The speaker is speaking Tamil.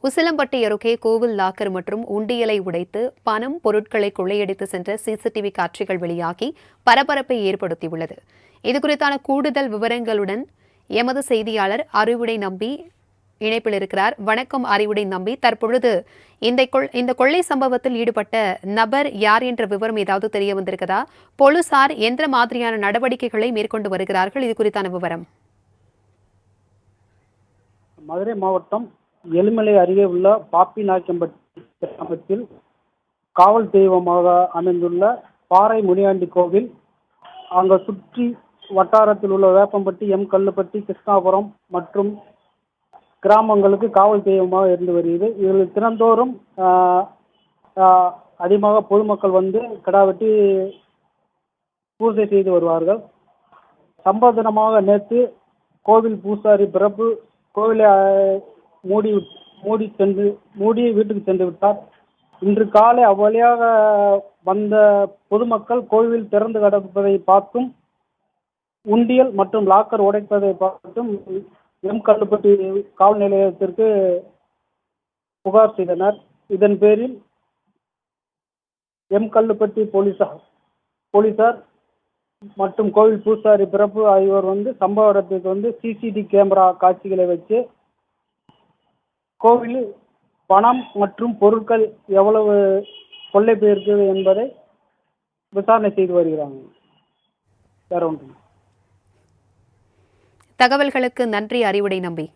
உசிலம்பட்டி அருகே கோவில் லாக்கர் மற்றும் உண்டியலை உடைத்து பணம் பொருட்களை கொள்ளையடித்து சென்ற சிசிடிவி காட்சிகள் வெளியாகி பரபரப்பை ஏற்படுத்தியுள்ளது. இதுகுறித்தான கூடுதல் விவரங்களுடன் எமது செய்தியாளர் அறிவுடை நம்பி இணைப்பில் இருக்கிறார். வணக்கம் அறிவுடை நம்பி. தற்பொழுது இந்த கொள்ளை சம்பவத்தில் ஈடுபட்ட நபர் யார் என்ற விவரம் ஏதாவது தெரிய வந்திருக்கிறதா? போலீசார் எந்த மாதிரியான நடவடிக்கைகளை மேற்கொண்டு வருகிறார்கள்? இது குறித்தான விவரம். மதுரை மாவட்டம் எலுமலை அருகே உள்ள பாப்பிநாயக்கம்பட்டி கிராமத்தில் காவல் தெய்வமாக அமைந்துள்ள பாறை முனியாண்டி கோவில், அங்க சுற்றி வட்டாரத்தில் உள்ள வேப்பம்பட்டி, கல்லுப்பட்டி, கிருஷ்ணாபுரம் மற்றும் கிராமங்களுக்கு காவல் தெய்வமாக இருந்து வருகிறது. இதில் தினந்தோறும் அதிகமாக பொதுமக்கள் வந்து கிடா வெட்டி பூஜை செய்து வருவார்கள். சம்பவ தினமாக நேற்று கோவில் பூசாரி பிறப்பு கோவிலை மூடி வீட்டுக்கு சென்று விட்டார். இன்று காலை அவ்வழியாக வந்த பொதுமக்கள் கோவில் திறந்து கிடப்பதை பார்த்தும், உண்டியல் மற்றும் லாக்கர் உடைப்பதை பார்த்தும் கல்லுப்பட்டி காவல் நிலையத்திற்கு புகார் செய்தனர். இதன் பேரில் கல்லுப்பட்டி போலீசார் மற்றும் கோவில் பூசாரி பிறப்பு ஆகியோர் சம்பவ இடத்துக்கு சிசிடிவி கேமரா காட்சிகளை வச்சு கோவிலில் பணம் மற்றும் பொருட்கள் எவ்வளவு கொள்ளை போயிருக்கிறது என்பதை விசாரணை செய்து வருகிறாங்க. தகவல்களுக்கு நன்றி அறிவுடை நம்பி.